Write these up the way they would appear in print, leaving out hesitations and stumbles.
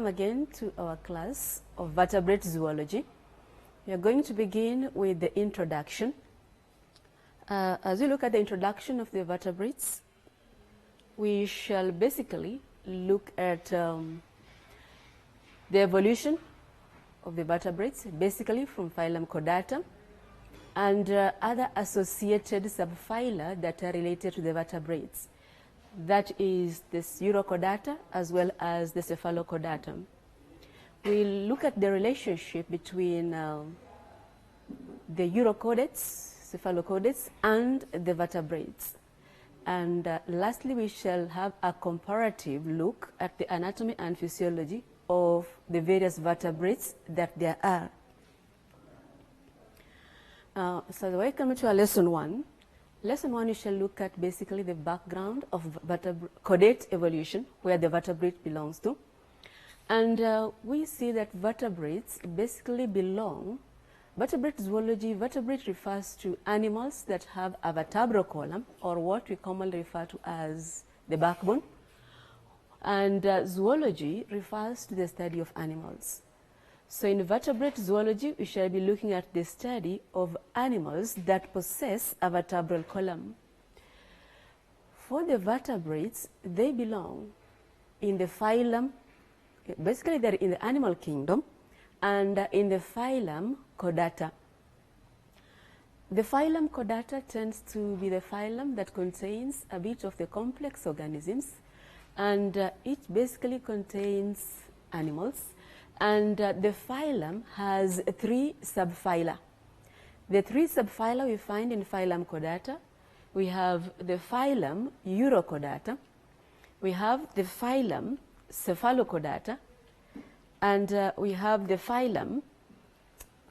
again to our class of vertebrate zoology. We are going to begin with the introduction. As we look at the introduction of the vertebrates, we shall basically look at the evolution of the vertebrates, basically from Phylum Chordata and other associated subphyla that are related to the vertebrates. That is the Urochordata as well as the Cephalochordata. We'll look at the relationship between the Urochordates, Cephalochordates, and the vertebrates. And lastly, we shall have a comparative look at the anatomy and physiology of the various vertebrates that there are. So welcome to our lesson 1. Lesson 1, we shall look at basically the background of chordate evolution, where the vertebrate belongs to. And we see that vertebrates basically belong, vertebrate zoology, vertebrate refers to animals that have a vertebral column, or what we commonly refer to as the backbone. And zoology refers to the study of animals. So in vertebrate zoology, we shall be looking at the study of animals that possess a vertebral column. For the vertebrates, they belong in the phylum, basically they're in the animal kingdom, and in the phylum Chordata. The phylum Chordata tends to be the phylum that contains a bit of the complex organisms, and it basically contains animals. And the phylum has 3 subphyla. The 3 subphyla we find in Phylum Chordata. We have the Phylum Urochordata, we have the Phylum Cephalochordata, and we have the Phylum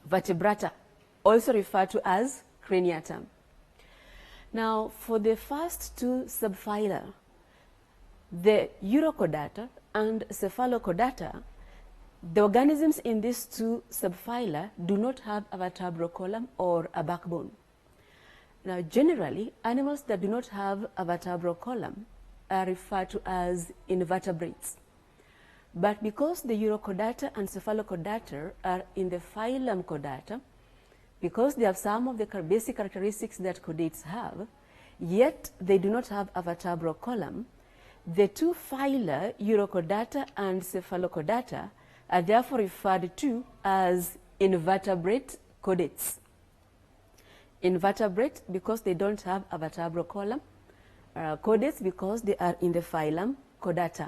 Vertebrate, also referred to as Craniata. Now, for the first 2 subphyla, the Urochordata and Cephalochordata, the organisms in these 2 subphyla do not have a vertebral column or a backbone. Now, generally, animals that do not have a vertebral column are referred to as invertebrates. But because the Urochordata and Cephalochordata are in the Phylum Chordata, because they have some of the basic characteristics that chordates have, yet they do not have a vertebral column, the 2 phyla, Urochordata and Cephalochordata, are therefore referred to as invertebrate chordates. Invertebrate because they don't have a vertebral column, chordates because they are in the Phylum Chordata.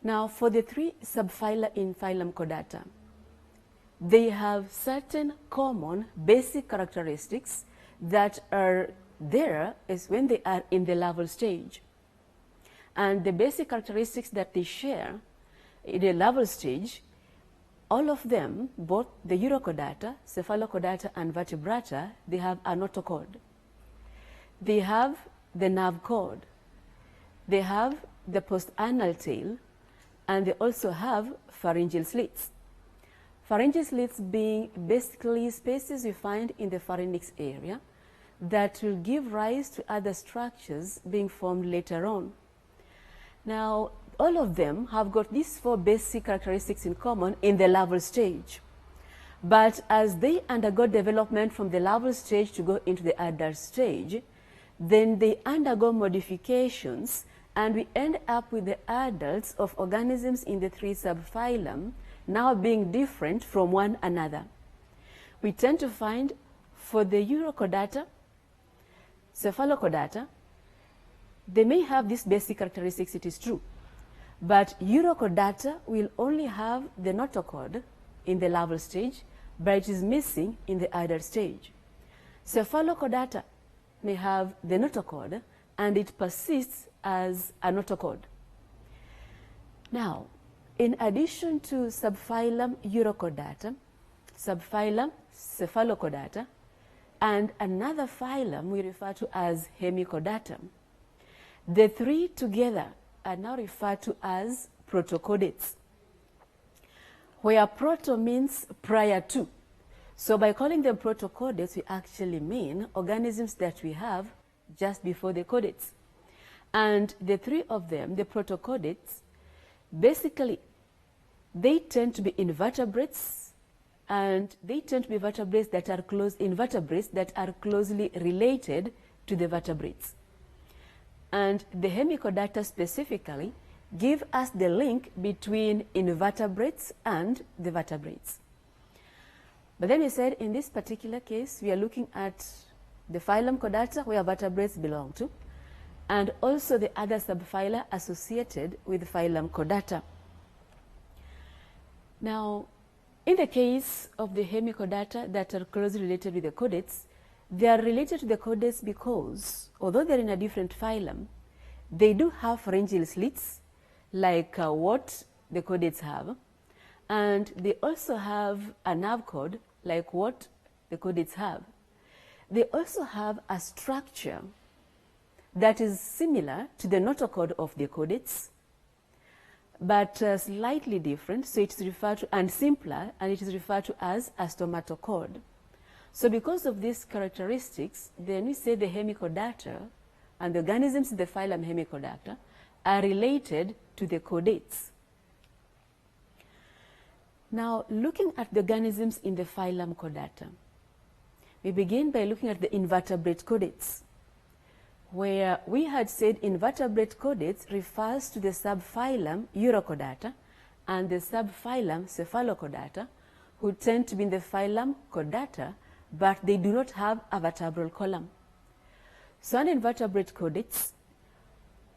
Now, for the 3 subphyla in Phylum Chordata, they have certain common basic characteristics that are there is when they are in the larval stage. And the basic characteristics that they share in the larval stage, all of them, both the Urochordata, Cephalochordata, and Vertebrata, they have a notochord. They have the nerve cord. They have the postanal tail, and they also have pharyngeal slits. Pharyngeal slits being basically spaces we find in the pharynx area that will give rise to other structures being formed later on. Now, all of them have got these 4 basic characteristics in common in the larval stage. But as they undergo development from the larval stage to go into the adult stage, then they undergo modifications, and we end up with the adults of organisms in the 3 subphylum now being different from one another. We tend to find for the Urochordata, Cephalochordata, they may have these basic characteristics, it is true. But Urochordata will only have the notochord in the larval stage, but it is missing in the adult stage. Cephalochordata may have the notochord, and it persists as a notochord. Now, in addition to Subphylum Urochordata, Subphylum Cephalochordata, and another phylum we refer to as Hemichordates, the 3 together are now referred to as protochordates, where proto means prior to. So by calling them protochordates, we actually mean organisms that we have just before the chordates. And the 3 of them, the protochordates, Basically, they tend to be invertebrates, and they tend to be invertebrates that are closely related to the vertebrates. And the Hemichordata specifically give us the link between invertebrates and the vertebrates. But then we said in this particular case, we are looking at the phylum Chordata, where vertebrates belong to, and also the other subphyla associated with phylum Chordata. Now, in the case of the Hemichordata that are closely related with the chordates, they are related to the chordates because, although they're in a different phylum, they do have pharyngeal slits, like what the chordates have, and they also have a nerve cord, like what the chordates have. They also have a structure that is similar to the notochord of the chordates, but slightly different, so it's referred to, and simpler, and it is referred to as a stomatochord. So because of these characteristics, then we say the Hemichordata and the organisms in the phylum Hemichordata are related to the chordates. Now, looking at the organisms in the phylum Chordata, we begin by looking at the invertebrate chordates, where we had said invertebrate chordates refers to the subphylum Urochordata and the subphylum Cephalochordata, who tend to be in the phylum Chordata, but they do not have a vertebral column. So on invertebrate chordates,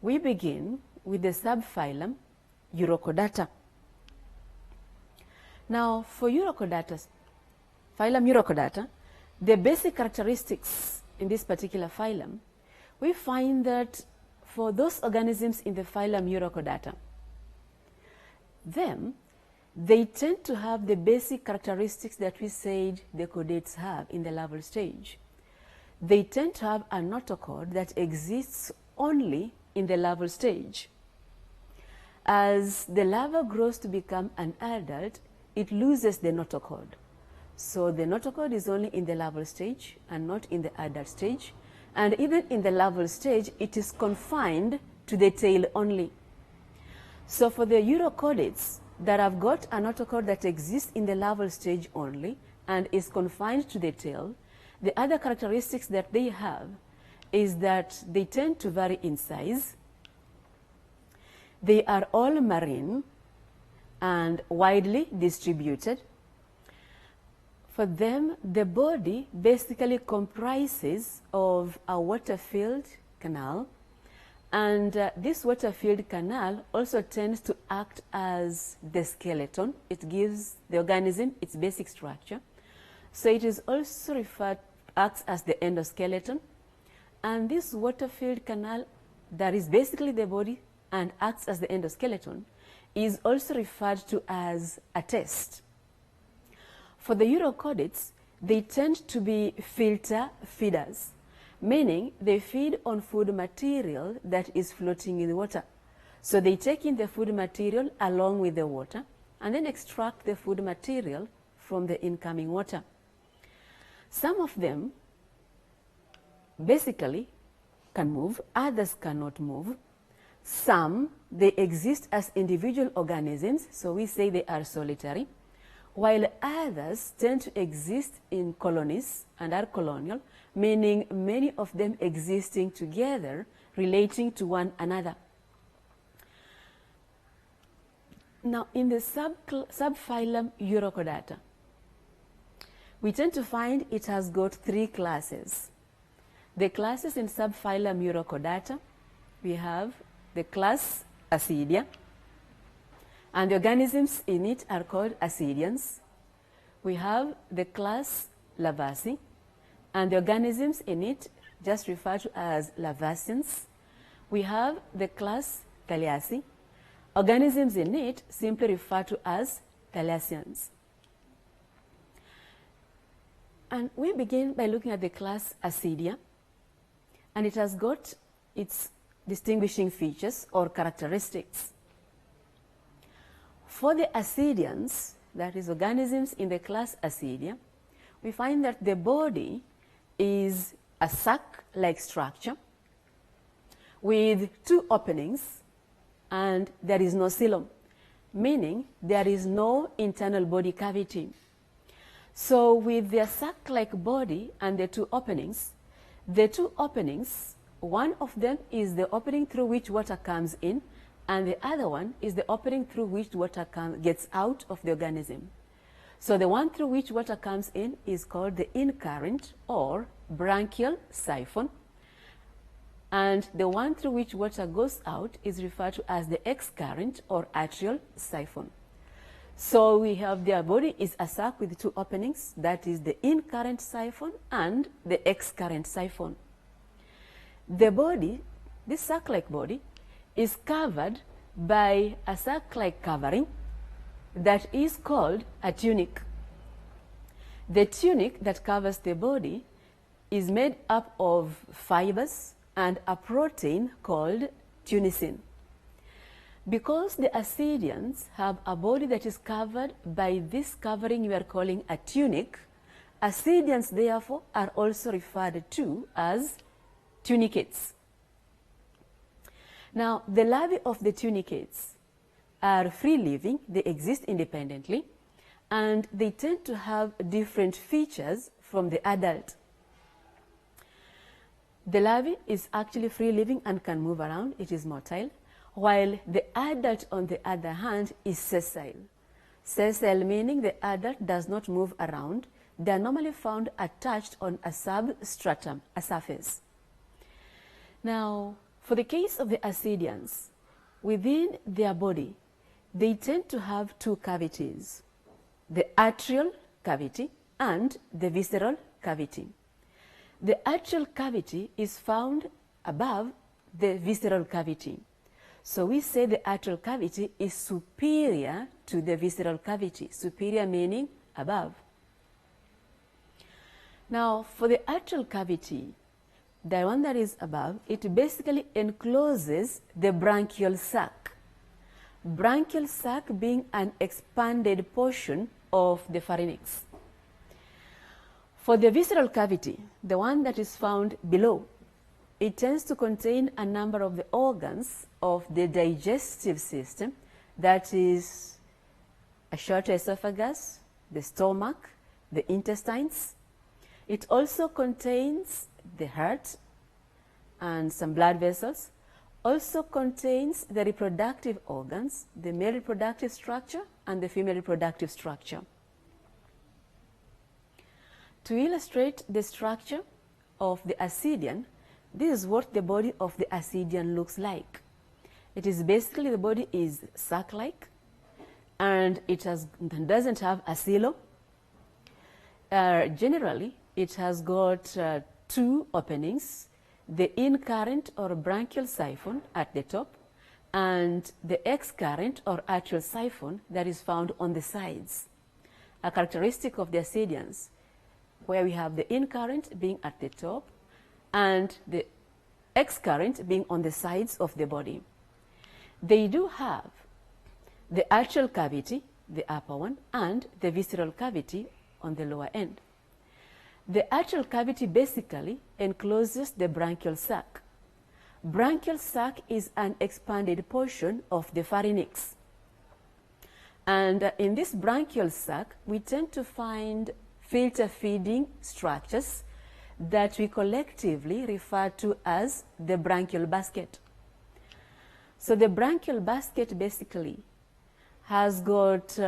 we begin with the subphylum Urochordata. Now, for Urochordatas, phylum Urochordata, the basic characteristics in this particular phylum, we find that for those organisms in the phylum Urochordata, they tend to have the basic characteristics that we said the chordates have in the larval stage. They tend to have a notochord that exists only in the larval stage. As the larva grows to become an adult, it loses the notochord. So the notochord is only in the larval stage and not in the adult stage. And even in the larval stage, it is confined to the tail only. So for the Urochordates that have got a notochord that exists in the larval stage only and is confined to the tail, the other characteristics that they have is that they tend to vary in size. They are all marine and widely distributed. For them, the body basically comprises of a water-filled canal, and this water-filled canal also tends to act as the skeleton. It gives the organism its basic structure. So it is also acts as the endoskeleton, and this water-filled canal that is basically the body and acts as the endoskeleton is also referred to as a test. For the Urochordates, they tend to be filter feeders, meaning they feed on food material that is floating in the water. So they take in the food material along with the water and then extract the food material from the incoming water. Some of them basically can move, others cannot move. Some, they exist as individual organisms, so we say they are solitary, while others tend to exist in colonies and are colonial, meaning many of them existing together, relating to one another. Now, in the subphylum Urochordata, we tend to find it has got three classes. The classes in subphylum Urochordata, we have the class Ascidia, and the organisms in it are called Ascidians. We have the class Larvacea, and the organisms in it just referred to as Larvaceans. We have the class Thaliacea. Organisms in it simply referred to as Thaliaceans. And we begin by looking at the class Ascidia, and it has got its distinguishing features or characteristics. For the Ascidians, that is organisms in the class Ascidia, we find that the body is a sac-like structure with two openings, and there is no xylem. meaning there is no internal body cavity. So with their sac-like body and the two openings, one of them is the opening through which water comes in, and the other one is the opening through which water gets out of the organism. So the one through which water comes in is called the in-current or branchial siphon, and the one through which water goes out is referred to as the excurrent or atrial siphon. So we have their body is a sac with two openings, that is the in-current siphon and the excurrent siphon. The body, this sac-like body, is covered by a sac-like covering that is called a tunic. The tunic that covers the body is made up of fibers and a protein called tunicin. Because the Ascidians have a body that is covered by this covering we are calling a tunic, Ascidians therefore are also referred to as tunicates. Now, the larvae of the tunicates are free-living, they exist independently, and they tend to have different features from the adult. The larvae is actually free-living and can move around, it is motile, while the adult, on the other hand, is sessile. Sessile meaning the adult does not move around. They are normally found attached on a substratum, a surface. Now, for the case of the Ascidians, within their body, they tend to have two cavities, the atrial cavity and the visceral cavity. The atrial cavity is found above the visceral cavity. So we say the atrial cavity is superior to the visceral cavity, superior meaning above. Now, for the atrial cavity, the one that is above, it basically encloses the branchial sac. Branchial sac being an expanded portion of the pharynx. For the visceral cavity, the one that is found below, it tends to contain a number of the organs of the digestive system, that is a short esophagus, the stomach, the intestines. It also contains the heart and some blood vessels, also contains the reproductive organs, the male reproductive structure and the female reproductive structure. To illustrate the structure of the Ascidian, this is what the body of the Ascidian looks like. It is basically, the body is sac-like, and it doesn't have a silo. Generally, it has got two openings, the in-current or branchial siphon at the top and the excurrent or atrial siphon that is found on the sides. A characteristic of the Ascidians, where we have the in-current being at the top and the excurrent being on the sides of the body. They do have the atrial cavity, the upper one, and the visceral cavity on the lower end. The atrial cavity basically encloses the branchial sac. Branchial sac is an expanded portion of the pharynx. And in this branchial sac, we tend to find filter feeding structures that we collectively refer to as the branchial basket. So the branchial basket basically has got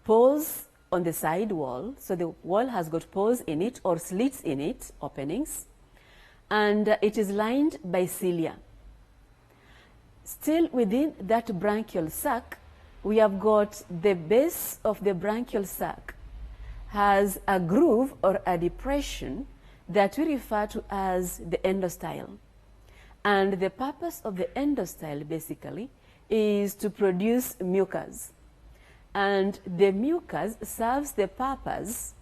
pores on the side wall. So the wall has got pores in it or slits in it, openings, and it is lined by cilia. Still within that branchial sac, we have got the base of the branchial sac has a groove or a depression that we refer to as the endostyle. And the purpose of the endostyle basically is to produce mucus. And the mucus serves the purpose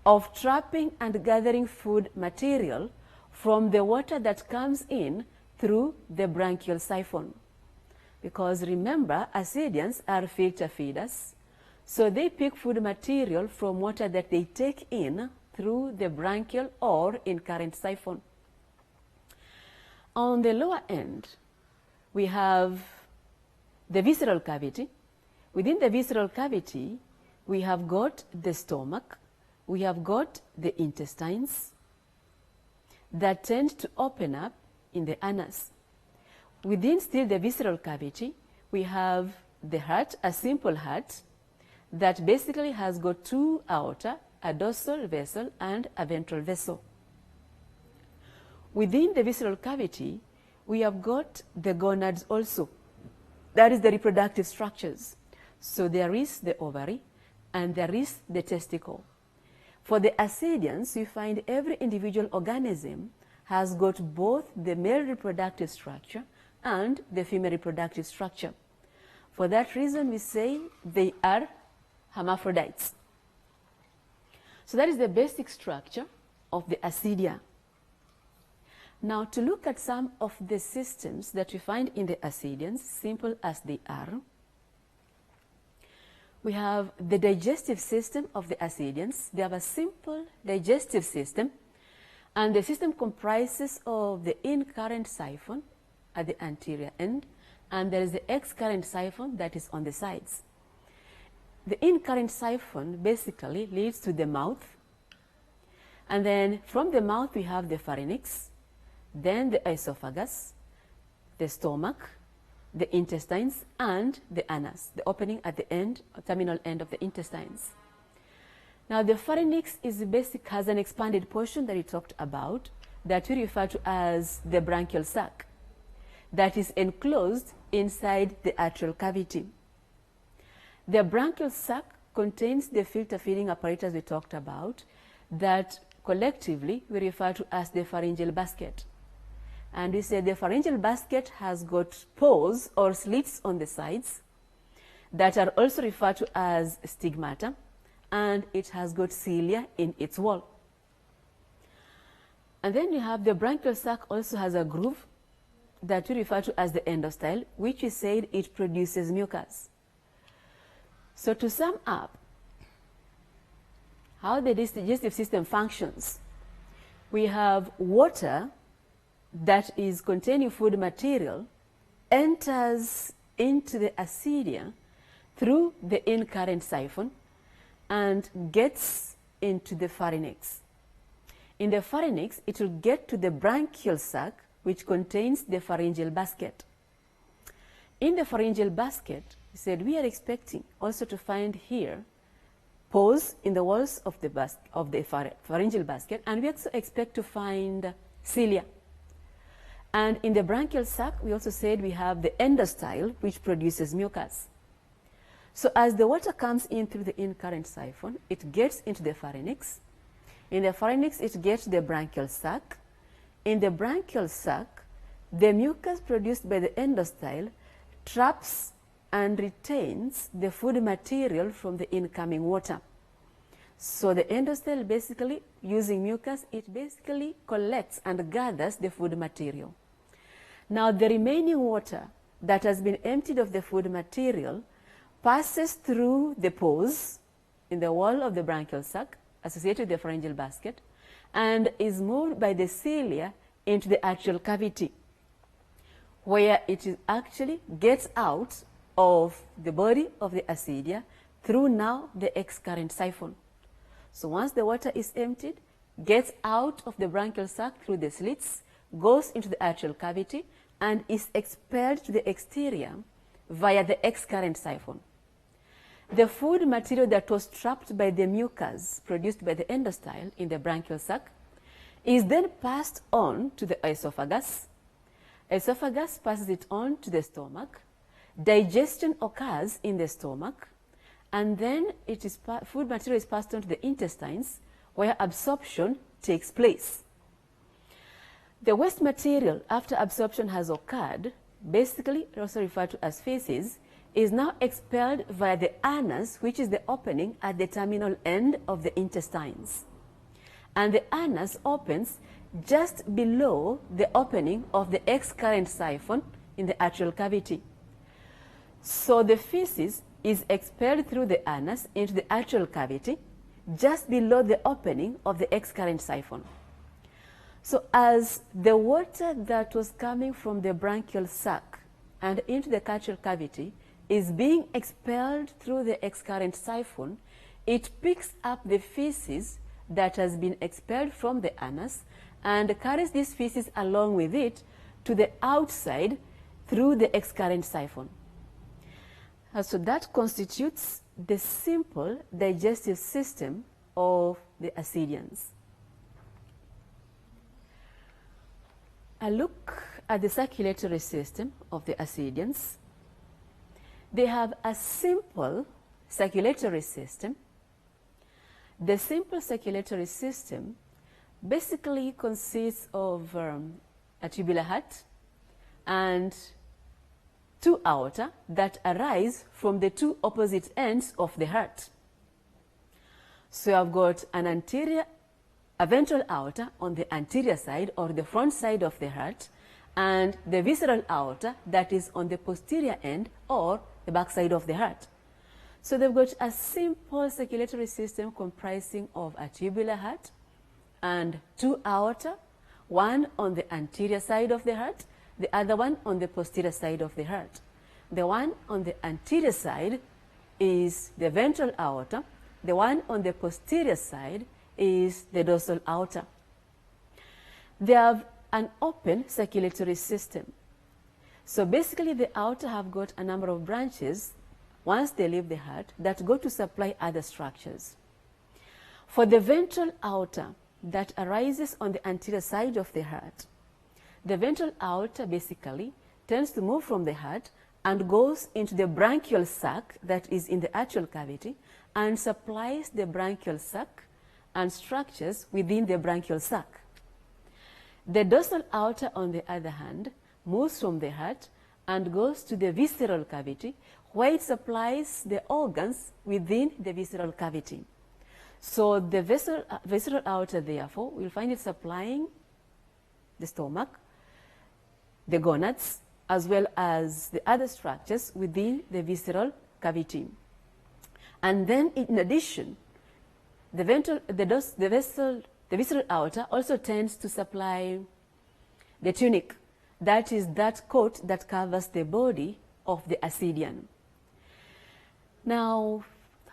of trapping and gathering food material from the water that comes in through the branchial siphon. Because remember, Ascidians are filter feeders, so they pick food material from water that they take in through the branchial or in-current siphon. On the lower end, we have the visceral cavity, Within the visceral cavity, we have got the stomach, we have got the intestines that tend to open up in the anus. Within still the visceral cavity, we have the heart, a simple heart, that basically has got two aorta, a dorsal vessel and a ventral vessel. Within the visceral cavity, we have got the gonads also. That is the reproductive structures. So there is the ovary and there is the testicle. For the Ascidians, we find every individual organism has got both the male reproductive structure and the female reproductive structure. For that reason, we say they are hermaphrodites. So that is the basic structure of the Ascidia. Now, to look at some of the systems that we find in the Ascidians, simple as they are, we have the digestive system of the Ascidians. They have a simple digestive system, and the system comprises of the in-current siphon at the anterior end, and there is the ex-current siphon that is on the sides. The in-current siphon basically leads to the mouth, and then from the mouth we have the pharynx, then the esophagus, the stomach, the intestines, and the anus, the opening at the end, terminal end of the intestines. Now, the pharynx has an expanded portion that we talked about that we refer to as the branchial sac that is enclosed inside the atrial cavity. The branchial sac contains the filter feeding apparatus we talked about that collectively we refer to as the pharyngeal basket. And we say the pharyngeal basket has got pores or slits on the sides that are also referred to as stigmata, and it has got cilia in its wall. And then you have the branchial sac also has a groove that we refer to as the endostyle, which we said it produces mucus. So to sum up how the digestive system functions, we have water that is containing food material enters into the ascidia through the in-current siphon and gets into the pharynx. In the pharynx, it will get to the branchial sac, which contains the pharyngeal basket. In the pharyngeal basket, we said we are expecting also to find here pores in the walls of the pharyngeal basket, and we also expect to find cilia. And in the branchial sac, we also said we have the endostyle, which produces mucus. So as the water comes in through the in-current siphon, it gets into the pharynx. In the pharynx, it gets the branchial sac. In the branchial sac, the mucus produced by the endostyle traps and retains the food material from the incoming water. So the endostyle basically, using mucus, it basically collects and gathers the food material. Now the remaining water that has been emptied of the food material passes through the pores in the wall of the branchial sac associated with the pharyngeal basket and is moved by the cilia into the atrial cavity, where it is actually gets out of the body of the ascidia through now the ex-current siphon. So once the water is emptied, gets out of the branchial sac through the slits, goes into the atrial cavity, and is expelled to the exterior via the ex-current siphon. The food material that was trapped by the mucus produced by the endostyle in the branchial sac is then passed on to the esophagus. Esophagus passes it on to the stomach. Digestion occurs in the stomach, and then food material is passed on to the intestines, where absorption takes place. The waste material, after absorption has occurred, basically also referred to as feces, is now expelled via the anus, which is the opening at the terminal end of the intestines. And the anus opens just below the opening of the ex-current siphon in the atrial cavity. So the feces is expelled through the anus into the atrial cavity just below the opening of the ex-current siphon. So as the water that was coming from the branchial sac and into the atrial cavity is being expelled through the excurrent siphon, it picks up the feces that has been expelled from the anus and carries this feces along with it to the outside through the excurrent siphon. So that constitutes the simple digestive system of the Ascidians. A look at the circulatory system of the Ascidians. They have a simple circulatory system. The simple circulatory system basically consists of a tubular heart and two aorta that arise from the two opposite ends of the heart. So I've got a ventral aorta on the anterior side or the front side of the heart, and the visceral aorta that is on the posterior end or the back side of the heart. So they've got a simple circulatory system comprising of a tubular heart and two aorta, one on the anterior side of the heart, the other one on the posterior side of the heart. The one on the anterior side is the ventral aorta. The one on the posterior side is the dorsal aorta. They have an open circulatory system. So basically the aorta have got a number of branches once they leave the heart that go to supply other structures. For the ventral aorta that arises on the anterior side of the heart, the ventral aorta basically tends to move from the heart and goes into the branchial sac that is in the atrial cavity and supplies the branchial sac and structures within the branchial sac. The dorsal aorta, on the other hand, moves from the heart and goes to the visceral cavity, where it supplies the organs within the visceral cavity. So the visceral aorta, therefore, will find it supplying the stomach, the gonads, as well as the other structures within the visceral cavity. And then, in addition, the visceral aorta also tends to supply the tunic, that is that coat that covers the body of the Ascidian. Now,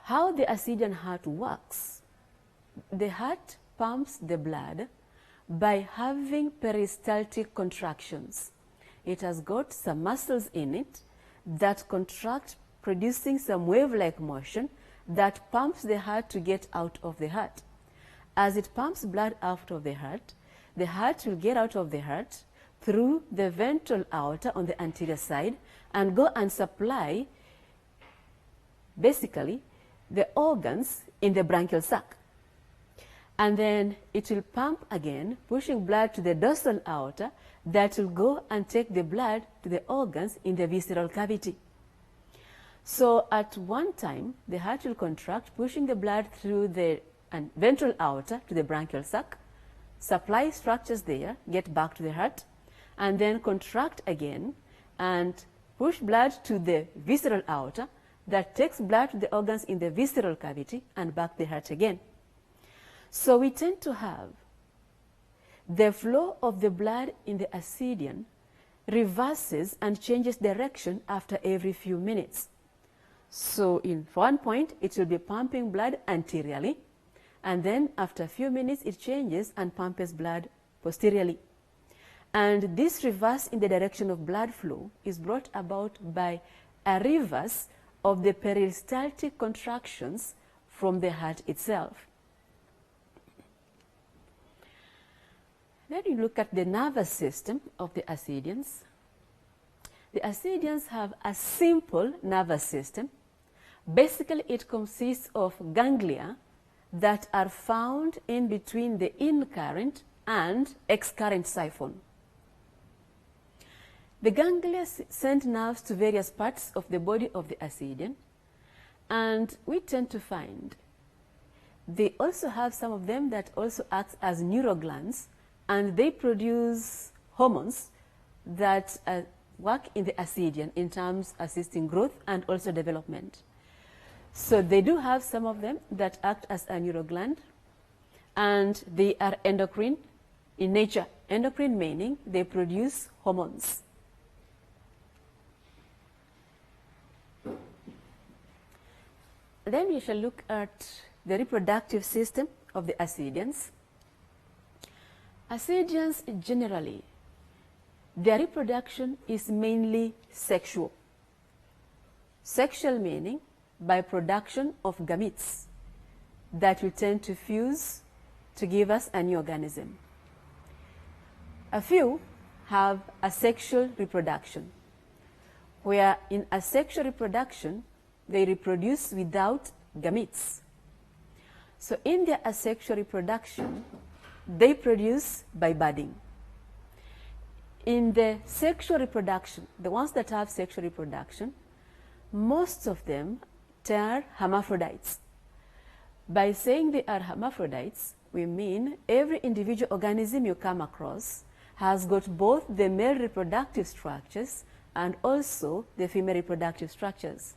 how the Ascidian heart works. The heart pumps the blood by having peristaltic contractions. It has got some muscles in it that contract, producing some wave-like motion that pumps the heart to get out of the heart. As it pumps blood out of the heart will get out of the heart through the ventral aorta on the anterior side and go and supply basically the organs in the branchial sac. And then it will pump again, pushing blood to the dorsal aorta that will go and take the blood to the organs in the visceral cavity. So at one time, the heart will contract, pushing the blood through the ventral aorta to the branchial sac, supply structures there, get back to the heart, and then contract again and push blood to the visceral aorta that takes blood to the organs in the visceral cavity and back to the heart again. So we tend to have the flow of the blood in the Ascidian reverses and changes direction after every few minutes. So in one point, it will be pumping blood anteriorly, and then after a few minutes, it changes and pumps blood posteriorly. And this reverse in the direction of blood flow is brought about by a reverse of the peristaltic contractions from the heart itself. Then you look at the nervous system of the Ascidians. The Ascidians have a simple nervous system. Basically, it consists of ganglia that are found in between the incurrent and excurrent siphon. The ganglia send nerves to various parts of the body of the Ascidian, and we tend to find they also have some of them that also act as neuroglands, and they produce hormones that work in the Ascidian in terms of assisting growth and also development. So they do have some of them that act as a neurogland, and they are endocrine in nature. Endocrine meaning they produce hormones. then we shall look at the reproductive system of the Ascidians. Ascidians generally, their reproduction is mainly sexual. Sexual meaning by production of gametes that will tend to fuse to give us a new organism. A few have asexual reproduction, where in asexual reproduction they reproduce without gametes. So in their asexual reproduction, they produce by budding. In the sexual reproduction, the ones that have sexual reproduction, most of them are hermaphrodites. By saying they are hermaphrodites, we mean every individual organism you come across has got both the male reproductive structures and also the female reproductive structures.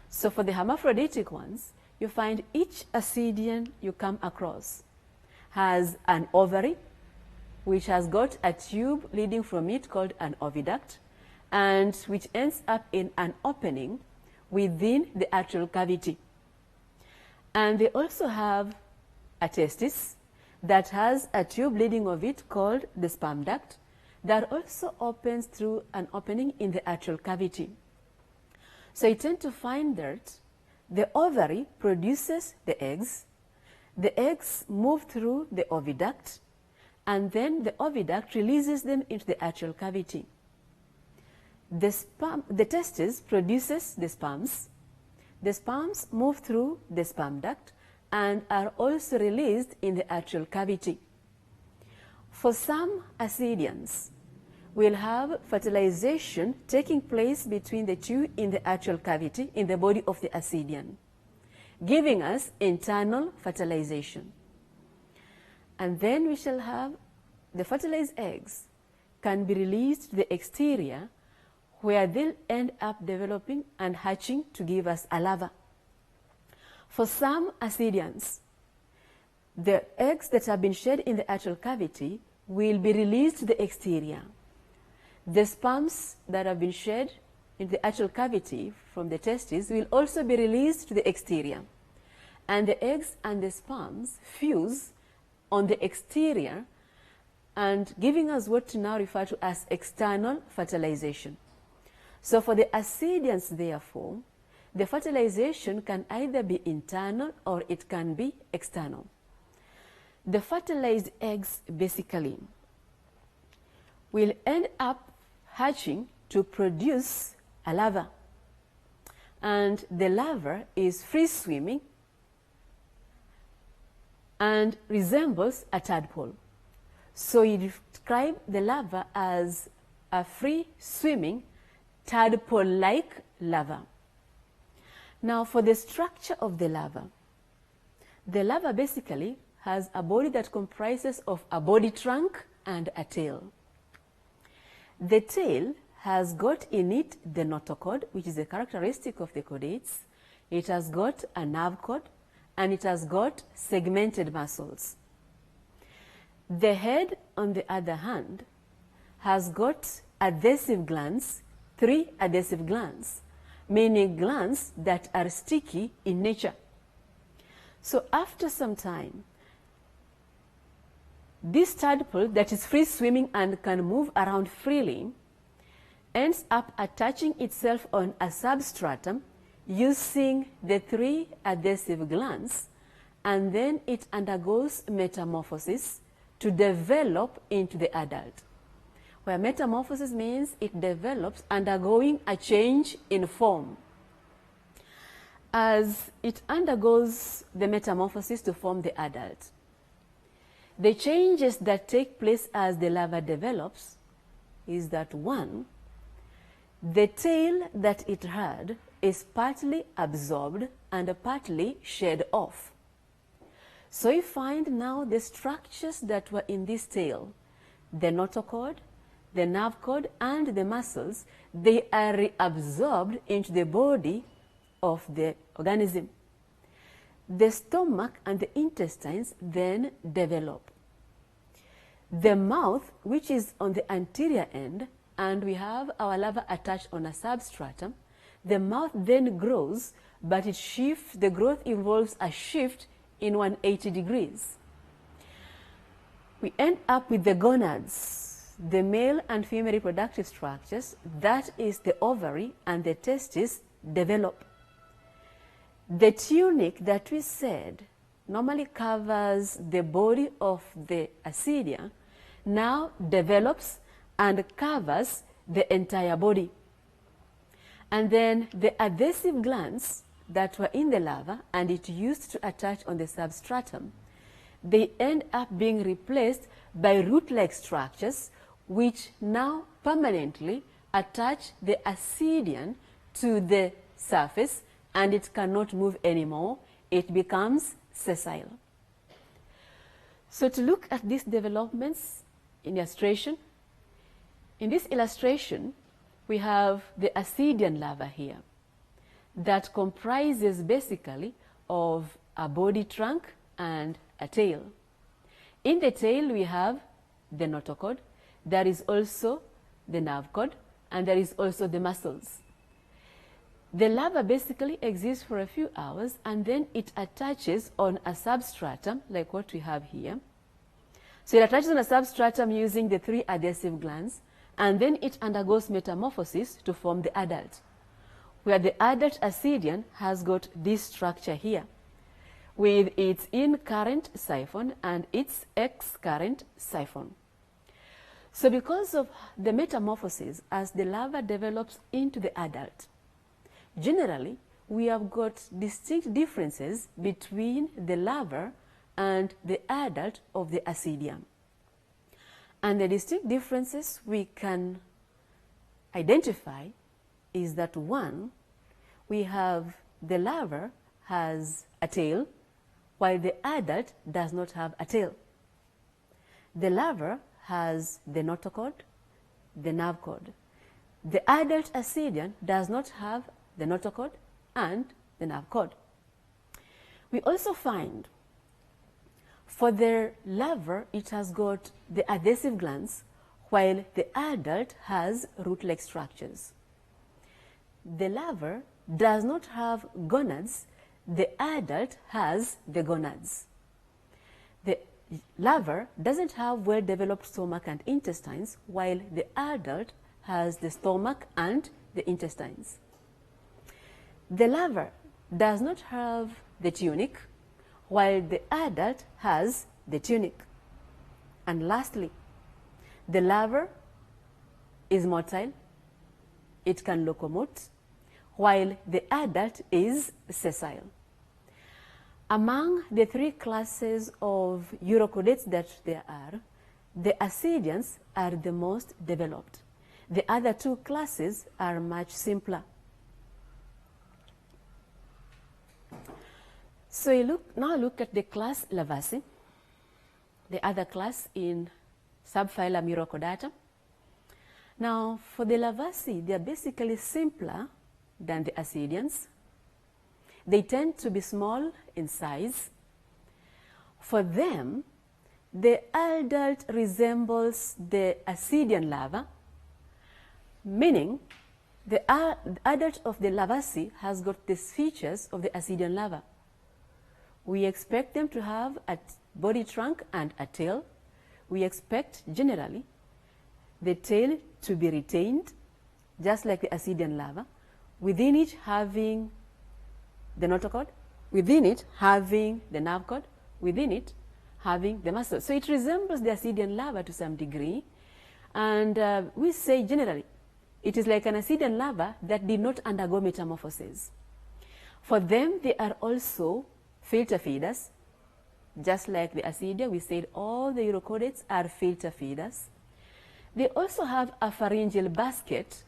So for the hermaphroditic ones, you find each Ascidian you come across has an ovary, which has got a tube leading from it called an oviduct, and which ends up in an opening within the atrial cavity. And they also have a testis that has a tube leading of it called the sperm duct that also opens through an opening in the atrial cavity. So you tend to find that the ovary produces the eggs move through the oviduct, and then the oviduct releases them into the atrial cavity. The testis produces the sperms move through the sperm duct and are also released in the atrial cavity. For some Ascidians, we'll have fertilization taking place between the two in the atrial cavity in the body of the Ascidian, giving us internal fertilization. And then we shall have the fertilized eggs can be released to the exterior, where they'll end up developing and hatching to give us a larva. For some Ascidians, the eggs that have been shed in the atrial cavity will be released to the exterior. The sperms that have been shed in the atrial cavity from the testes will also be released to the exterior. And the eggs and the sperms fuse on the exterior and giving us what we now refer to as external fertilization. So for the Ascidians, therefore, the fertilization can either be internal or it can be external. The fertilized eggs basically will end up hatching to produce a larva. And the larva is free swimming and resembles a tadpole. So you describe the larva as a free swimming tadpole-like larva. Now for the structure of the larva basically has a body that comprises of a body trunk and a tail. The tail has got in it the notochord, which is a characteristic of the chordates. It has got a nerve cord and it has got segmented muscles. The head, on the other hand, has got adhesive glands, 3 adhesive glands, meaning glands that are sticky in nature. So after some time, this tadpole that is free swimming and can move around freely ends up attaching itself on a substratum using the 3 adhesive glands, and then it undergoes metamorphosis to develop into the adult, where metamorphosis means it develops undergoing a change in form. As it undergoes the metamorphosis to form the adult, the changes that take place as the larva develops is that 1, the tail that it had is partly absorbed and partly shed off. So you find now the structures that were in this tail, the notochord, the nerve cord, and the muscles, they are reabsorbed into the body of the organism. The stomach and the intestines then develop. The mouth, which is on the anterior end, and we have our larva attached on a substratum, the mouth then grows but the growth involves a shift in 180 degrees. We end up with the gonads, the male and female reproductive structures, that is the ovary and the testes, develop. The tunic that we said normally covers the body of the Ascidian now develops and covers the entire body. And then the adhesive glands that were in the larva and it used to attach on the substratum, they end up being replaced by root-like structures which now permanently attach the Ascidian to the surface, and it cannot move anymore. It becomes sessile. So to look at these developments in illustration, in this illustration we have the Ascidian larva here that comprises basically of a body trunk and a tail. In the tail we have the notochord, there is also the nerve cord, and there is also the muscles. The larva basically exists for a few hours and then it attaches on a substratum like what we have here. So it attaches on a substratum using the 3 adhesive glands, and then it undergoes metamorphosis to form the adult, where the adult Ascidian has got this structure here with its in-current siphon and its ex-current siphon. So because of the metamorphosis as the larva develops into the adult, generally we have got distinct differences between the larva and the adult of the Ascidian. And the distinct differences we can identify is that, one, we have the larva has a tail while the adult does not have a tail. The larva has the notochord, the nerve cord. The adult Ascidian does not have the notochord and the nerve cord. We also find for the larva it has got the adhesive glands while the adult has root-like structures. The larva does not have gonads, the adult has the gonads. The larva doesn't have well-developed stomach and intestines while the adult has the stomach and the intestines. The larva does not have the tunic while the adult has the tunic. And lastly, the larva is motile, it can locomote, while the adult is sessile. Among the 3 classes of Urochordates that there are, the Ascidians are the most developed. The other 2 classes are much simpler. So you now look at the class Larvacea, the other class in Subphylum Urochordata. Now for the Larvacea, they are basically simpler than the Ascidians. They tend to be small in size. For them, the adult resembles the Ascidian larva, meaning the adult of the Larvacea has got these features of the Ascidian larva. We expect them to have a body trunk and a tail. We expect generally the tail to be retained, just like the Ascidian larva, within it having the notochord, within it having the nerve cord, within it having the muscle. So it resembles the Ascidian larva to some degree, and we say generally it is like an Ascidian larva that did not undergo metamorphosis. For them, they are also filter feeders. Just like the Ascidia, we said all the Urochordates are filter feeders. They also have a pharyngeal basket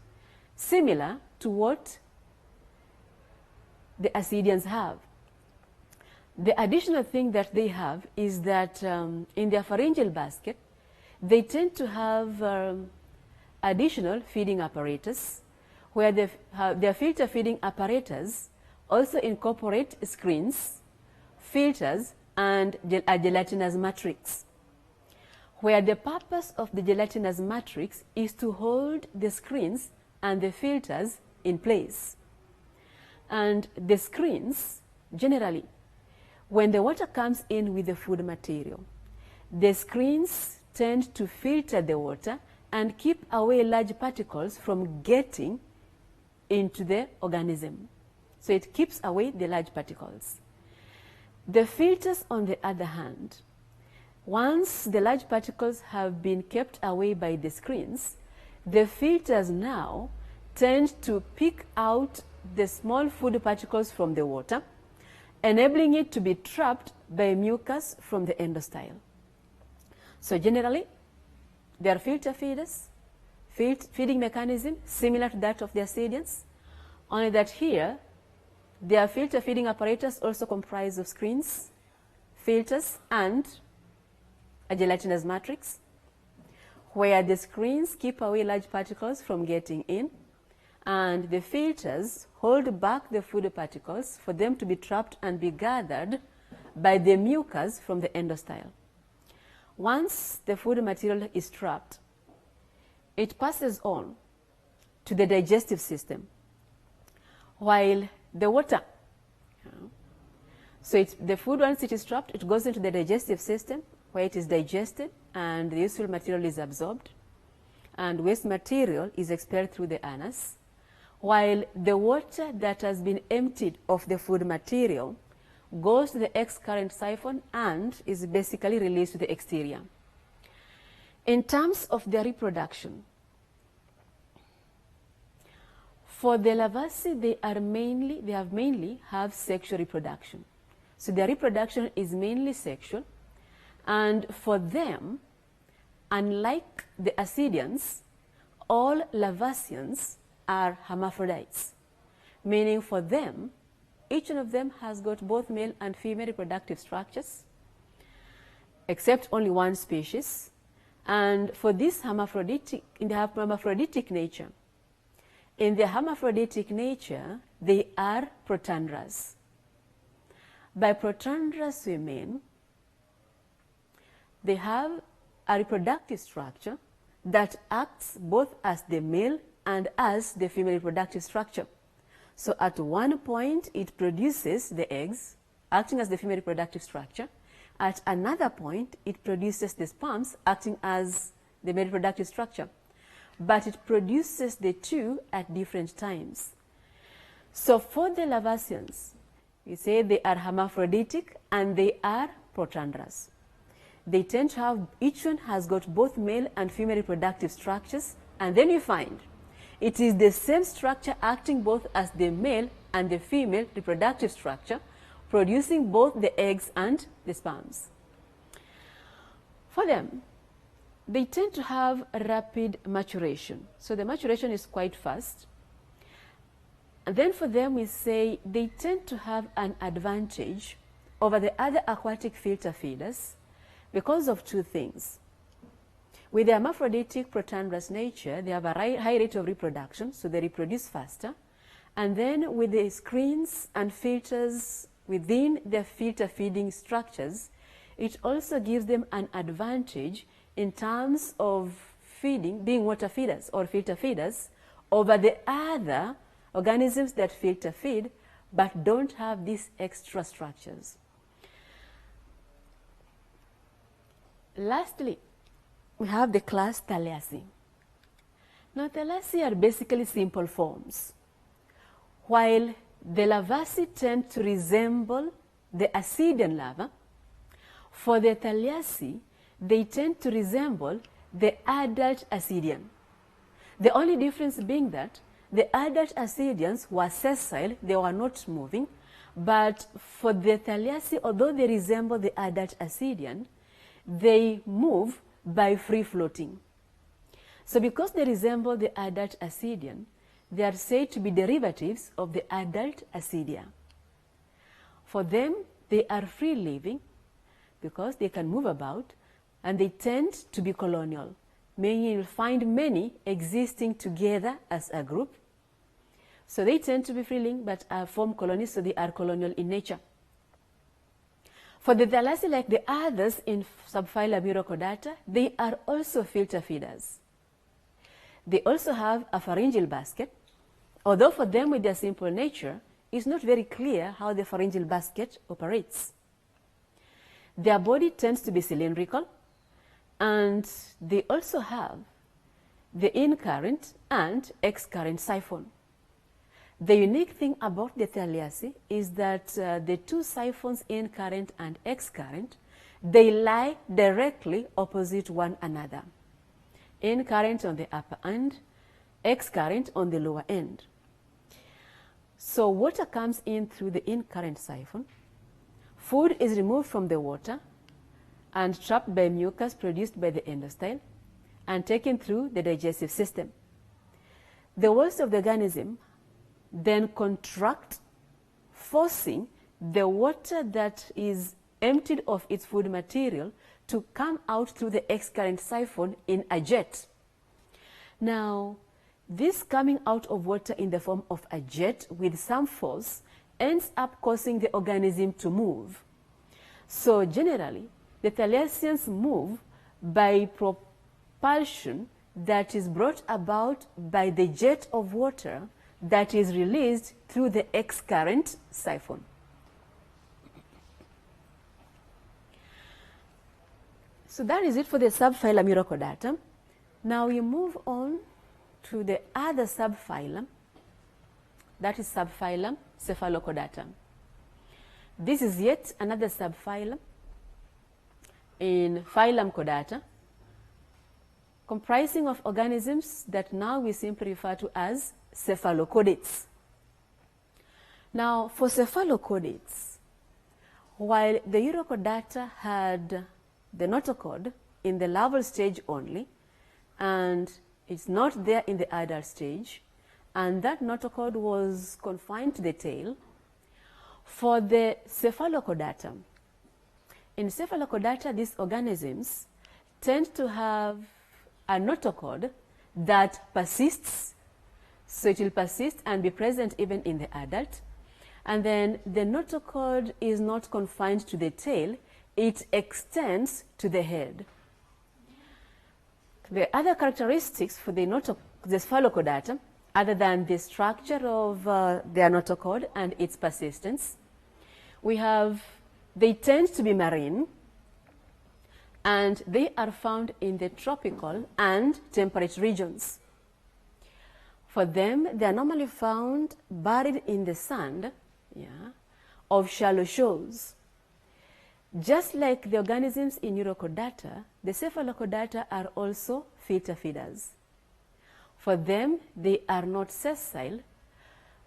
similar to what the Ascidians have. The additional thing that they have is that in their pharyngeal basket, they tend to have additional feeding apparatus, where their filter feeding apparatus also incorporate screens, filters, and a gelatinous matrix, where the purpose of the gelatinous matrix is to hold the screens and the filters in place. And the screens, generally, when the water comes in with the food material, the screens tend to filter the water and keep away large particles from getting into the organism. So it keeps away the large particles. The filters, on the other hand, once the large particles have been kept away by the screens, the filters now tend to pick out the small food particles from the water, enabling it to be trapped by mucus from the endostyle. So generally, they are filter feeders, feeding mechanism similar to that of the Ascidians, only that here, their filter feeding apparatus also comprise of screens, filters, and a gelatinous matrix, where the screens keep away large particles from getting in, and the filters hold back the food particles for them to be trapped and be gathered by the mucus from the endostyle. Once the food material is trapped, it passes on to the digestive system, while the water, so the food, once it is trapped, it goes into the digestive system where it is digested and the useful material is absorbed, and waste material is expelled through the anus, while the water that has been emptied of the food material goes to the excurrent siphon and is basically released to the exterior. In terms of their reproduction, for the Larvacea, they mainly have sexual reproduction. So their reproduction is mainly sexual, and for them, unlike the Ascidians, all Larvaceans are hermaphrodites, meaning for them, each one of them has got both male and female reproductive structures, except only one species. And for this hermaphroditic, in the hermaphroditic nature, they are protandrous. By protandrous, we mean they have a reproductive structure that acts both as the male and as the female reproductive structure. So at one point, it produces the eggs, acting as the female reproductive structure. At another point, it produces the sperms, acting as the male reproductive structure. But it produces the two at different times. So for the Larvaceans, we say they are hermaphroditic and they are protandrous. They tend to have, each one has got both male and female reproductive structures, and then you find it is the same structure acting both as the male and the female reproductive structure, producing both the eggs and the sperms. For them, they tend to have rapid maturation. So the maturation is quite fast. And then for them, we say they tend to have an advantage over the other aquatic filter feeders because of two things. With their hermaphroditic protandrous nature, they have a high rate of reproduction, so they reproduce faster. And then with the screens and filters within their filter feeding structures, it also gives them an advantage in terms of feeding, being water feeders or filter feeders, over the other organisms that filter feed but don't have these extra structures. Lastly, we have the class Thaliacea. Now, Thaliacea are basically simple forms. While the Larvacea tend to resemble the Ascidian larva, for the Thaliacea, they tend to resemble the adult Ascidian. The only difference being that the adult Ascidians were sessile, they were not moving, but for the Thaliacea, although they resemble the adult Ascidian, they move by free floating. So because they resemble the adult Ascidian, they are said to be derivatives of the adult Ascidia. For them, they are free living because they can move about, and they tend to be colonial, meaning you'll find many existing together as a group. So they tend to be free living but form colonies, so they are colonial in nature. For the Thaliacea, like the others in Subphylum Urochordata, they are also filter feeders. They also have a pharyngeal basket, although for them with their simple nature, it's not very clear how the pharyngeal basket operates. Their body tends to be cylindrical, and they also have the in-current and ex-current siphon. The unique thing about the Thaliacea is that the two siphons, in-current and ex-current, they lie directly opposite one another. In-current on the upper end, ex-current on the lower end. So water comes in through the in-current siphon. Food is removed from the water and trapped by mucus produced by the endostyle and taken through the digestive system. The walls of the organism then contract, forcing the water that is emptied of its food material to come out through the ex-current siphon in a jet. Now, this coming out of water in the form of a jet with some force ends up causing the organism to move. So generally, the Thaliaceans move by propulsion that is brought about by the jet of water that is released through the ex-current siphon. So that is it for the Subphylum Urochordata. Now we move on to the other subphylum, that is Subphylum Cephalochordata. This is yet another subphylum in Phylum Chordata, comprising of organisms that now we simply refer to as Cephalochordates. Now, for Cephalochordates, while the Urochordata had the notochord in the larval stage only, and it's not there in the adult stage, and that notochord was confined to the tail, for the Cephalochordata, in Cephalochordata, these organisms tend to have a notochord that persists. So it will persist and be present even in the adult. And then the notochord is not confined to the tail, it extends to the head. The other characteristics for the Cephalochordata, other than the structure of their notochord and its persistence, we have, they tend to be marine, and they are found in the tropical and temperate regions. For them, they are normally found buried in the sand of shallow shores. Just like the organisms in Urochordata, the Cephalochordata are also filter feeders. For them, they are not sessile,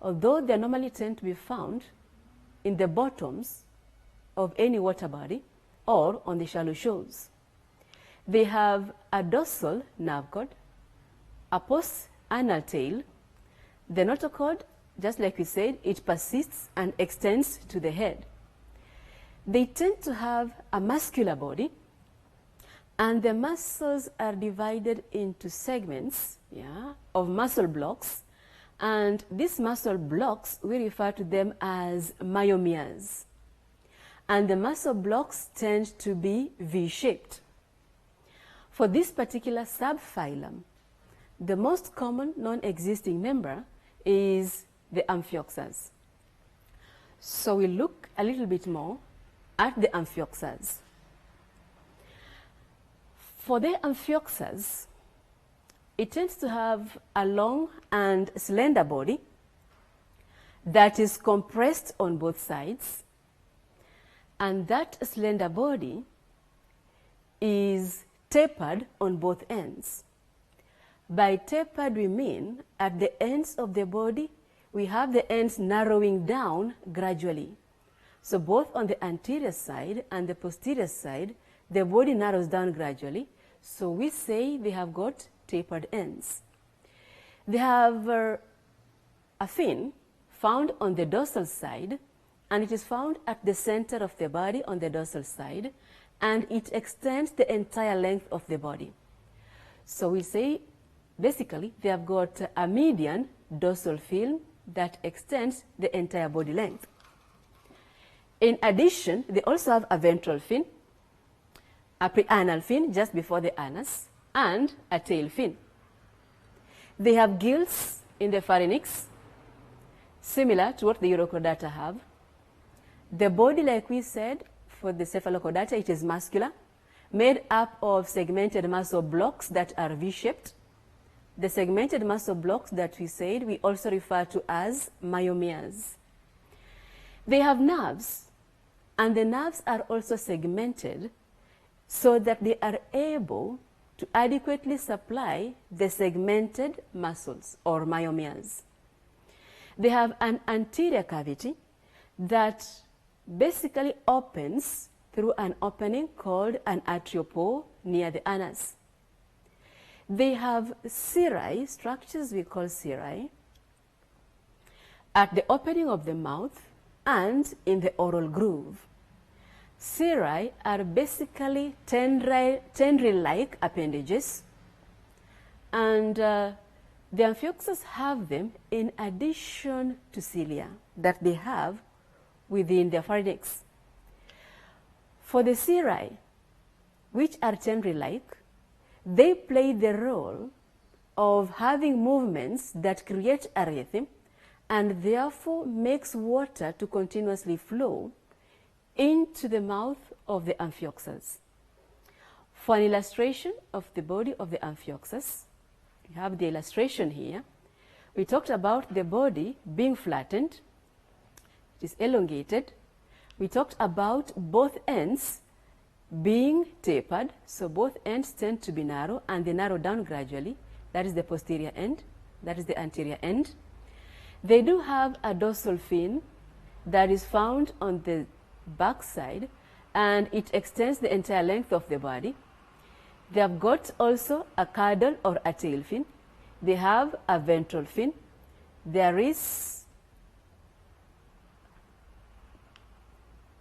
although they normally tend to be found in the bottoms of any water body or on the shallow shores. They have a dorsal nerve cord, a post-anal tail. The notochord, just like we said, it persists and extends to the head. They tend to have a muscular body, and the muscles are divided into segments of muscle blocks, and these muscle blocks, we refer to them as myomeres. And the muscle blocks tend to be V-shaped. For this particular subphylum, the most common non-existing member is the Amphioxus. So we look a little bit more at the Amphioxus. For the Amphioxus, it tends to have a long and slender body that is compressed on both sides, and that slender body is tapered on both ends. By tapered, we mean at the ends of the body, we have the ends narrowing down gradually. So both on the anterior side and the posterior side, the body narrows down gradually. So we say they have got tapered ends. They have a fin found on the dorsal side, and it is found at the center of the body on the dorsal side, and it extends the entire length of the body. So we say basically they have got a median dorsal fin that extends the entire body length. In addition, they also have a ventral fin, a preanal fin just before the anus, and a tail fin. They have gills in the pharynx, similar to what the Urochordata have. The body, like we said, for the Cephalochordata, it is muscular, made up of segmented muscle blocks that are V-shaped. The segmented muscle blocks that we said we also refer to as myomeres. They have nerves, and the nerves are also segmented so that they are able to adequately supply the segmented muscles or myomeres. They have an anterior cavity that basically opens through an opening called an arteriopore near the anus. They have cirri, structures we call cirri, at the opening of the mouth and in the oral groove. Cirri are basically tendril-like appendages, and the Amphioxus have them in addition to cilia that they have within their pharynx. For the cirri, which are tendril-like, they play the role of having movements that create a rhythm and therefore makes water to continuously flow into the mouth of the Amphioxus. For an illustration of the body of the Amphioxus, we have the illustration here. We talked about the body being flattened, it is elongated. We talked about both ends being tapered, so both ends tend to be narrow and they narrow down gradually. That is the posterior end, that is the anterior end. They do have a dorsal fin that is found on the back side, and it extends the entire length of the body. They have got also a caudal or a tail fin. They have a ventral fin. There is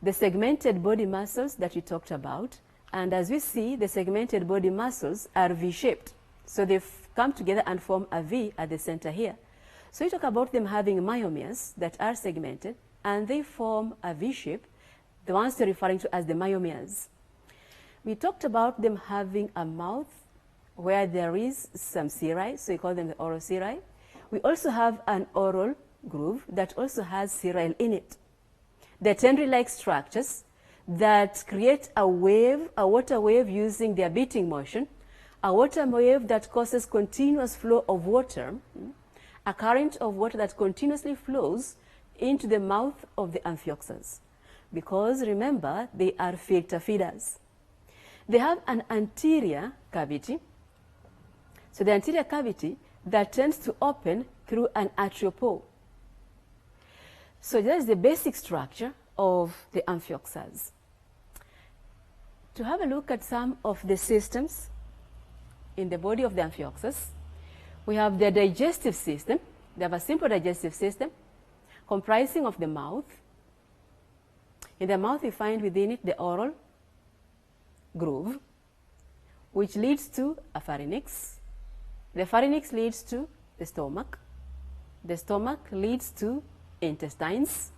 the segmented body muscles that we talked about, and as we see, the segmented body muscles are V-shaped. So they've come together and form a V at the center here. So we talk about them having myomeres that are segmented, and they form a V shape, the ones we're referring to as the myomeres. We talked about them having a mouth where there is some cirri, so we call them the oral cirri. We also have an oral groove that also has cirri in it. They're tendril-like structures that create a wave, a water wave using their beating motion, a water wave that causes continuous flow of water, a current of water that continuously flows into the mouth of the Amphioxus. Because remember, they are filter feeders. They have an anterior cavity. So the anterior cavity that tends to open through an arteriopore. So that is the basic structure of the Amphioxus. To have a look at some of the systems in the body of the Amphioxus, we have the digestive system. They have a simple digestive system comprising of the mouth. In the mouth, we find within it the oral groove, which leads to a pharynx. The pharynx leads to the stomach. The stomach leads to intestines,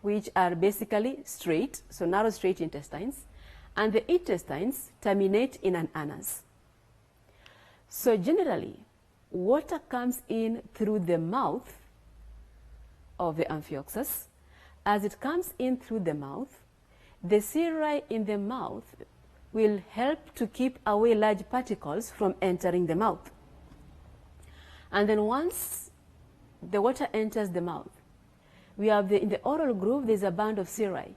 which are basically straight, so narrow straight intestines, and the intestines terminate in an anus. So generally, water comes in through the mouth of the Amphioxus. As it comes in through the mouth, the cirri in the mouth will help to keep away large particles from entering the mouth. And then once the water enters the mouth, we have in the oral groove, there's a band of cirri,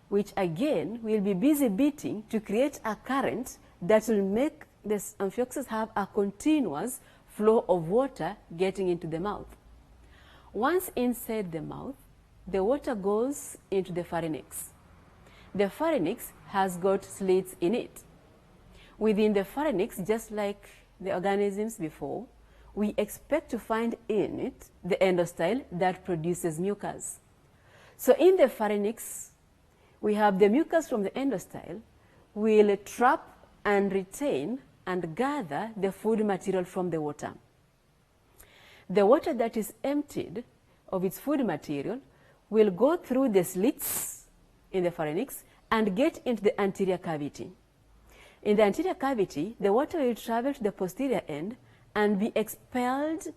which again will be busy beating to create a current that will make this Amphioxus have a continuous flow of water getting into the mouth. Once inside the mouth, the water goes into the pharynx. The pharynx has got slits in it. Within the pharynx, just like the organisms before, we expect to find in it the endostyle that produces mucus. So in the pharynx, we have the mucus from the endostyle will trap and retain and gather the food material from the water. The water that is emptied of its food material will go through the slits in the pharynx and get into the anterior cavity. In the anterior cavity, the water will travel to the posterior end and be expelled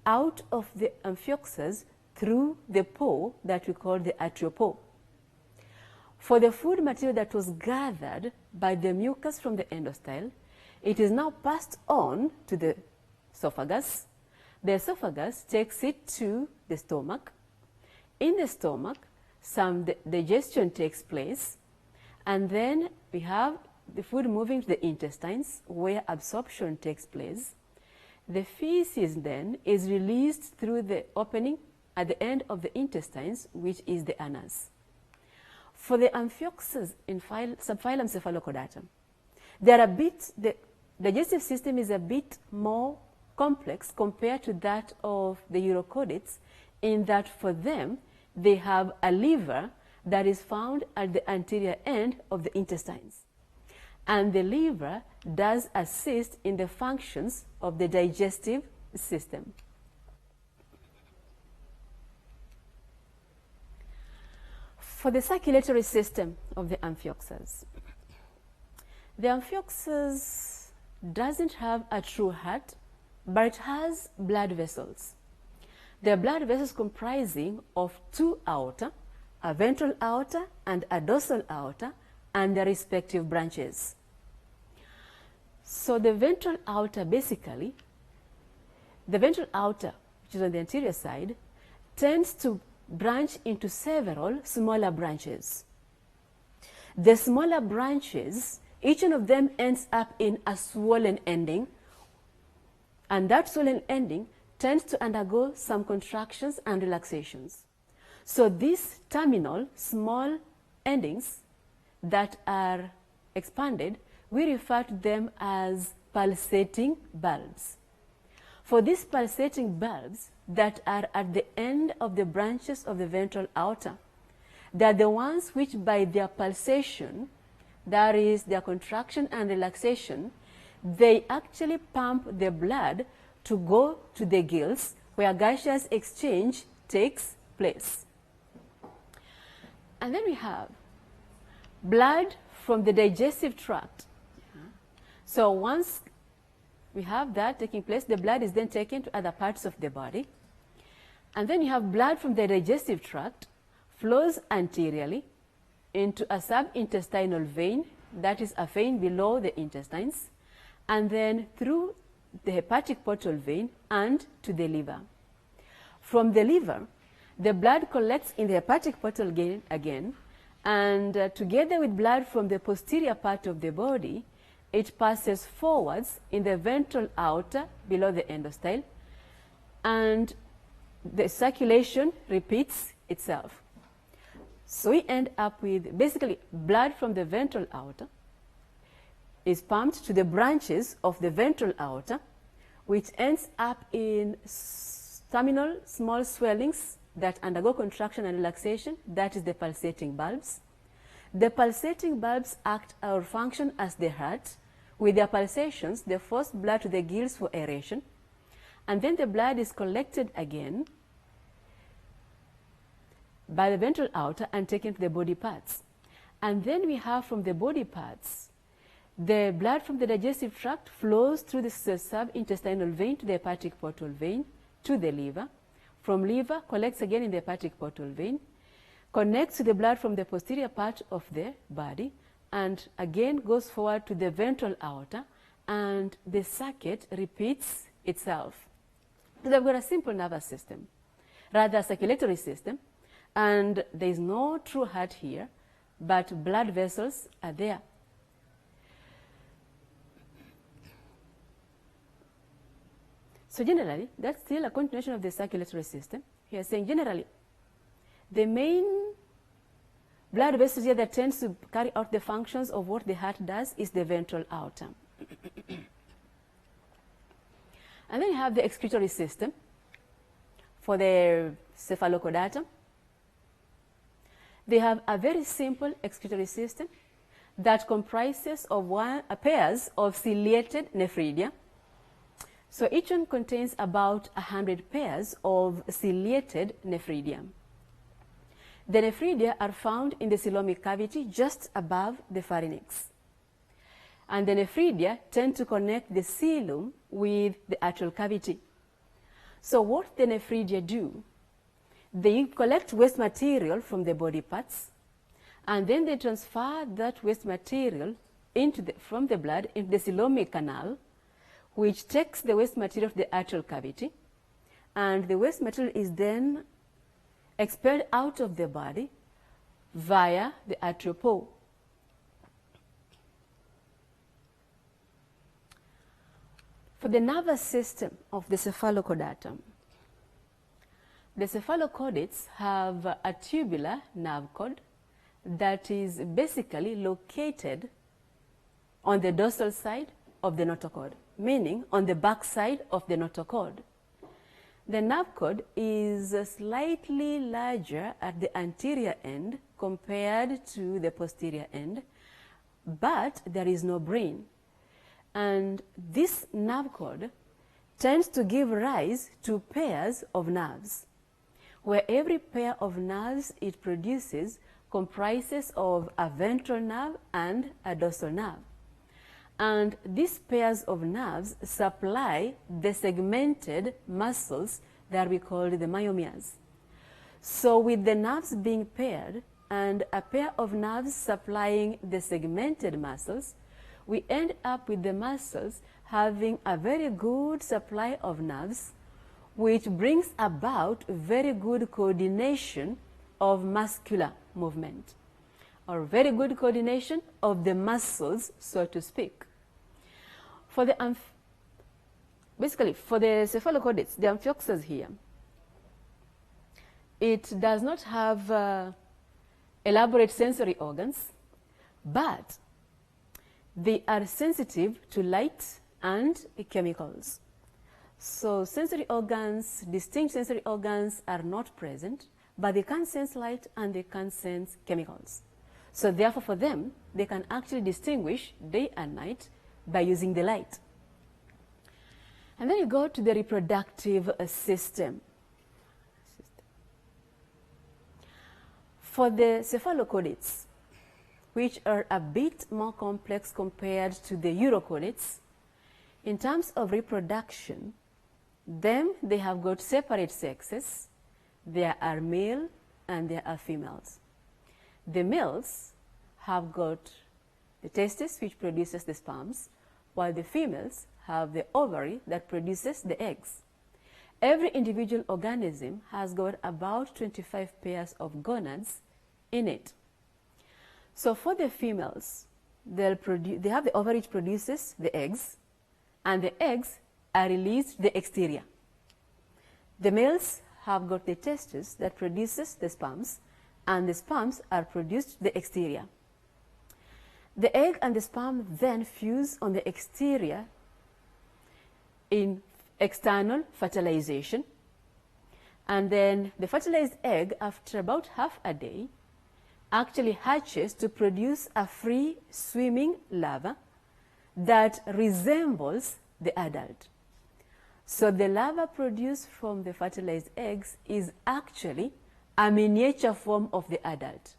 out of the Amphioxus through the pore that we call the arteriopore. For the food material that was gathered by the mucus from the endostyle, it is now passed on to the esophagus. The esophagus takes it to the stomach. In the stomach, some digestion takes place, and then we have the food moving to the intestines where absorption takes place. The feces then is released through the opening at the end of the intestines, which is the anus. For the Amphioxus in Subphylum Cephalochordata, the digestive system is a bit more complex compared to that of the Urochordates, in that for them, they have a liver that is found at the anterior end of the intestines. And the liver does assist in the functions of the digestive system. For the circulatory system of the Amphioxus doesn't have a true heart, but it has blood vessels. The blood vessels comprising of two aorta, a ventral aorta and a dorsal aorta, and their respective branches. So the ventral aorta, basically, the ventral aorta, which is on the anterior side, tends to branch into several smaller branches. The smaller branches, each one of them ends up in a swollen ending, and that swollen ending tends to undergo some contractions and relaxations. So these terminal small endings that are expanded, we refer to them as pulsating bulbs. For these pulsating bulbs that are at the end of the branches of the ventral aorta, they are the ones which by their pulsation, that is their contraction and relaxation, they actually pump the blood to go to the gills where gaseous exchange takes place. And then we have blood from the digestive tract. So once we have that taking place, the blood is then taken to other parts of the body. And then you have blood from the digestive tract flows anteriorly into a subintestinal vein, that is a vein below the intestines, and then through the hepatic portal vein and to the liver. From the liver, the blood collects in the hepatic portal vein again, and together with blood from the posterior part of the body, it passes forwards in the ventral aorta below the endostyle, and the circulation repeats itself. So we end up with basically blood from the ventral aorta is pumped to the branches of the ventral aorta, which ends up in terminal small swellings that undergo contraction and relaxation, that is the pulsating bulbs. The pulsating bulbs act or function as the heart. With their pulsations, they force blood to the gills for aeration, and then the blood is collected again by the ventral aorta and taken to the body parts. And then we have from the body parts, the blood from the digestive tract flows through the subintestinal vein to the hepatic portal vein to the liver. From liver, collects again in the hepatic portal vein, connects to the blood from the posterior part of the body, and again goes forward to the ventral aorta, and the circuit repeats itself. So they've got a simple nervous system, rather a circulatory system, and there is no true heart here, but blood vessels are there. So generally, that's still a continuation of the circulatory system. Here saying generally, the main blood vessels here that tends to carry out the functions of what the heart does is the ventral aorta. And then you have the excretory system for the Cephalochordata. They have a very simple excretory system that comprises of pairs of ciliated nephridia. So each one contains about 100 pairs of ciliated nephridia. The nephridia are found in the coelomic cavity just above the pharynx. And the nephridia tend to connect the coelom with the atrial cavity. So what the nephridia do, They collect waste material from the body parts, and then they transfer that waste material from the blood into the coelomic canal, which takes the waste material of the atrial cavity, and the waste material is then expelled out of the body via the atrial pole. For the nervous system of the Cephalochordata, the Cephalochordates have a tubular nerve cord that is basically located on the dorsal side of the notochord, meaning on the back side of the notochord. The nerve cord is slightly larger at the anterior end compared to the posterior end, but there is no brain. And this nerve cord tends to give rise to pairs of nerves, where every pair of nerves it produces comprises of a ventral nerve and a dorsal nerve. And these pairs of nerves supply the segmented muscles that we call the myomeres. So with the nerves being paired and a pair of nerves supplying the segmented muscles, we end up with the muscles having a very good supply of nerves, which brings about very good coordination of muscular movement, or very good coordination of the muscles, so to speak. For the basically, for the Cephalochordates, the Amphioxus here, it does not have elaborate sensory organs, but they are sensitive to light and chemicals. So sensory organs, distinct sensory organs are not present, but they can sense light and they can sense chemicals. So therefore for them, they can actually distinguish day and night by using the light. And then you go to the reproductive system. For the Cephalochordates, which are a bit more complex compared to the Urochordates, in terms of reproduction, they have got separate sexes. There are male and there are females. The males have got the testis, which produces the sperms, while the females have the ovary that produces the eggs. Every individual organism has got about 25 pairs of gonads in it. So for the females, they have the ovary which produces the eggs, and the eggs are released to the exterior. The males have got the testis that produces the sperms, and the sperms are produced to the exterior. The egg and the sperm then fuse on the exterior in external fertilization, and then the fertilized egg, after about half a day, actually hatches to produce a free swimming larva that resembles the adult. So the larva produced from the fertilized eggs is actually a miniature form of the adult.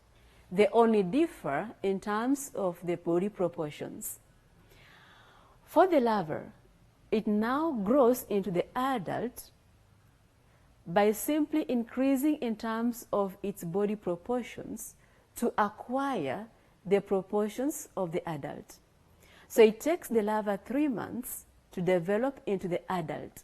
They only differ in terms of the body proportions. For the larva, it now grows into the adult by simply increasing in terms of its body proportions to acquire the proportions of the adult. So it takes the larva 3 months to develop into the adult.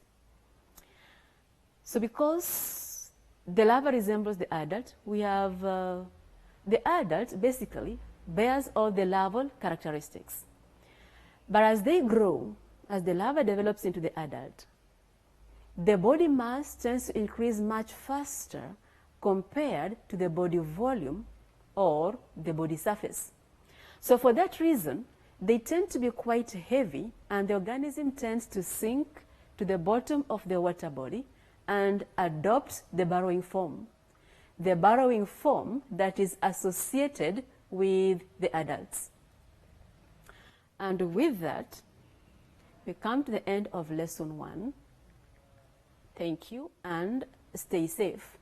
So because the larva resembles the adult, we have the adult basically bears all the larval characteristics. But as they grow, as the larva develops into the adult, the body mass tends to increase much faster compared to the body volume or the body surface. So for that reason, they tend to be quite heavy, and the organism tends to sink to the bottom of the water body and adopt the burrowing form. The burrowing form that is associated with the adults. And with that, we come to the end of lesson 1. Thank you and stay safe.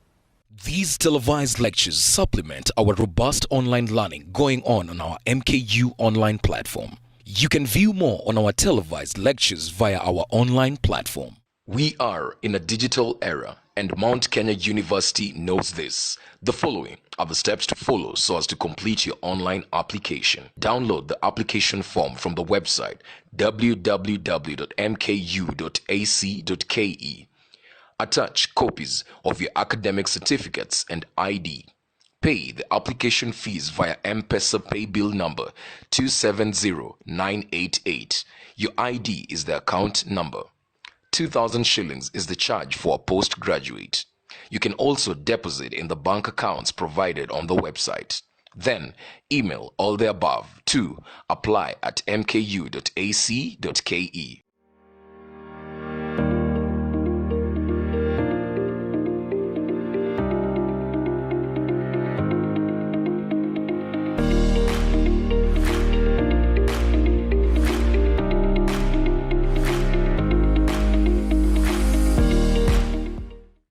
These televised lectures supplement our robust online learning going on our MKU online platform. You can view more on our televised lectures via our online platform. We are in a digital era, and Mount Kenya University knows this. The following are the steps to follow so as to complete your online application. Download the application form from the website www.mku.ac.ke. Attach copies of your academic certificates and ID. Pay the application fees via M-Pesa pay bill number 270988. Your ID is the account number. 2,000 shillings is the charge for a postgraduate. You can also deposit in the bank accounts provided on the website. Then email all the above to apply@mku.ac.ke.